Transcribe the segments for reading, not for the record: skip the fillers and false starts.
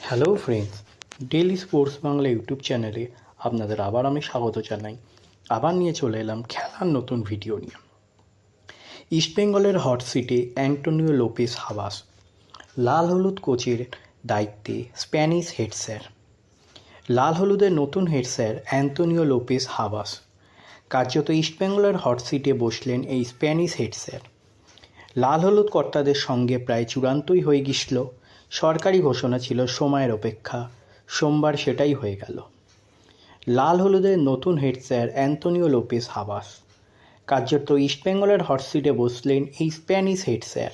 Hello friends, daily sports Bangla YouTube চ্যানেলে আপনাদের আবার আমি স্বাগত জানাই। আবার নিয়ে চলে এলাম খেলার নতুন ভিডিও নিয়ে। ইস্টবেঙ্গলের হট সিটে অ্যান্টোনিও লোপেস হাবাস, লাল হলুদ কোচের দায়িত্বে স্প্যানিশ হেড স্যার। লাল হলুদের নতুন head sir Antonio Lopez Habas. কার্যত ইস্টবেঙ্গলের হট সিটে বসলেন এই স্প্যানিশ হেড স্যার। লাল হলুদ কর্তাদের সঙ্গে প্রায় চূড়ান্তই হয়ে গিয়েছিল। সরকারি ঘোষণা ছিল সময়ের অপেক্ষা, সোমবার সেটাই হয়ে গেল। লাল হলুদের নতুন head sir Antonio Lopez Habas. কার্যত ইস্টবেঙ্গলের হট সিটে বসলেন এই স্প্যানিশ হেড স্যার।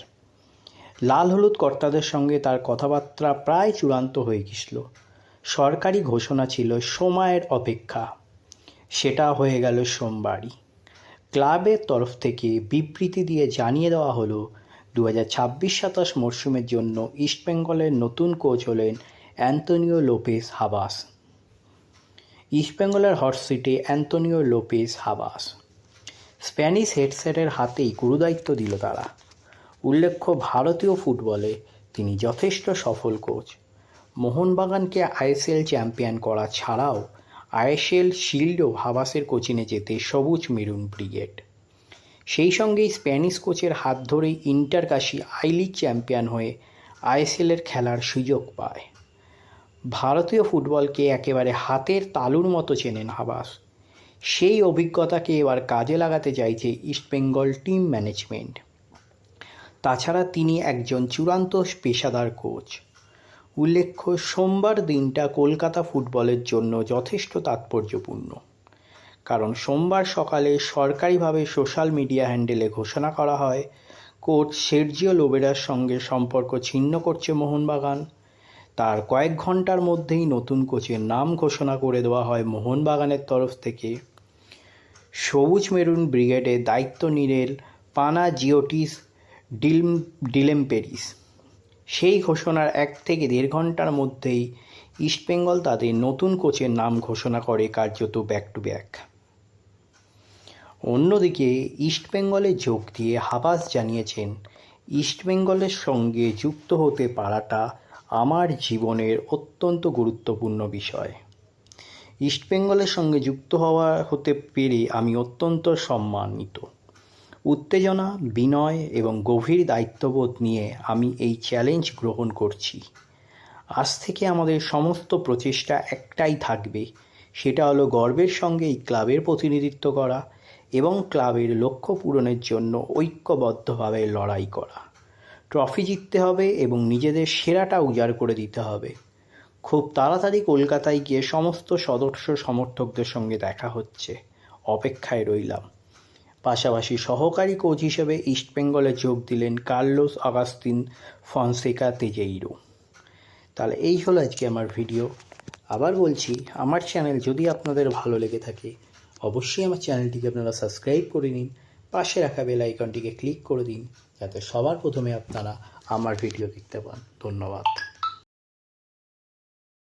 লাল হলুদ কর্তাদের সঙ্গে তার কথাবার্তা প্রায় চূড়ান্ত হয়ে গিয়েছিল। সরকারি ঘোষণা ছিল সময়ের অপেক্ষা, সেটা হয়ে গেল সোমবারই। ক্লাবের তরফ থেকে বিবৃতি দিয়ে জানিয়ে দেওয়া হলো 2026-27 মরশুমের জন্য ইস্টবেঙ্গলের নতুন কোচ হলেন অ্যান্টোনিও লোপেস হাবাস। ইস্টবেঙ্গলের হট সিটে Antonio Lopez Habas. Spanish head স্যারের হাতেই গুরুদায়িত্ব দিল তারা। উল্লেখ্য, ভারতীয় ফুটবলে তিনি যথেষ্ট সফল কোচ। মোহনবাগানকে আইএসএল চ্যাম্পিয়ন করা ছাড়াও আইএসএল শিল্ডও হাবাসের কোচিংয়ে যেতে সবুজ মেরুন ব্রিগেড। সেই সঙ্গেই স্প্যানিশ কোচের হাত ধরেই ইন্টারকাশি আই লিগ চ্যাম্পিয়ন হয়ে আইএসএলের খেলার সুযোগ পায়। ভারতীয় ফুটবলকে একেবারে হাতের তালুর মতো চেনেন হাবাস। সেই অভিজ্ঞতাকে এবার কাজে লাগাতে চাইছে ইস্টবেঙ্গল টিম ম্যানেজমেন্ট। তাছাড়া তিনি একজন চূড়ান্ত পেশাদার কোচ। উল্লেখ্য, সোমবার দিনটা কলকাতা ফুটবলের জন্য যথেষ্ট তাৎপর্যপূর্ণ, কারণ সোমবার সকালে সরকারিভাবে সোশ্যাল মিডিয়া হ্যান্ডেলে ঘোষণা করা হয় কোচ সের্জিও লোবেরার সঙ্গে সম্পর্ক ছিন্ন করছে মোহনবাগান। তার কয়েক ঘন্টার মধ্যেই নতুন কোচের নাম ঘোষণা করে দেওয়া হয় মোহনবাগানের তরফ থেকে। সবুজ মেরুন ব্রিগেডে দায়িত্ব নিলেন পানাজিওটিস ডিলেম্পেরিস। সেই ঘোষণার 1 থেকে 1.5 ঘন্টার মধ্যেই ইস্টবেঙ্গল তাদের নতুন কোচের নাম ঘোষণা করে, কার্যত ব্যাক টু ব্যাক। অন্যদিকে ইস্টবেঙ্গলে যোগ দিয়ে হাবাস জানিয়েছেন, ইস্টবেঙ্গলের সঙ্গে যুক্ত হতে পারাটা আমার জীবনের অত্যন্ত গুরুত্বপূর্ণ বিষয়। ইস্টবেঙ্গলের সঙ্গে যুক্ত হতে পেরে আমি অত্যন্ত সম্মানিত। উত্তেজনা, বিনয় এবং গভীর দায়িত্ববোধ নিয়ে আমি এই চ্যালেঞ্জ গ্রহণ করছি। আজ থেকে আমাদের সমস্ত প্রচেষ্টা একটাই থাকবে, সেটা হলো গর্বের সঙ্গে এই ক্লাবের প্রতিনিধিত্ব করা এবং ক্লাবের লক্ষ্য পূরণের জন্য ঐক্যবদ্ধভাবে লড়াই করা। ট্রফি জিততে হবে এবং নিজেদের সেরাটা উজাড় করে দিতে হবে। খুব তাড়াতাড়ি কলকাতায় গিয়ে সমস্ত সদস্য সমর্থকদের সঙ্গে দেখা হচ্ছে, অপেক্ষায় রইলাম। পাশাপাশি সহকারী কোচ হিসেবে ইস্টবেঙ্গলে যোগ দিলেন কার্লোস আগাস্তিন ফনসেকা তেজেইরো। তাহলে এই হলো আজকে আমার ভিডিও। আবার বলছি, আমার চ্যানেল যদি আপনাদের ভালো লেগে থাকে অবশ্যই আমার চ্যানেলটিকে আপনারা সাবস্ক্রাইব করে নিন, পাশে রাখা বেল আইকনটিকে ক্লিক করে দিন, যাতে সবার প্রথমে আপনারা আমার ভিডিও দেখতে পান। ধন্যবাদ।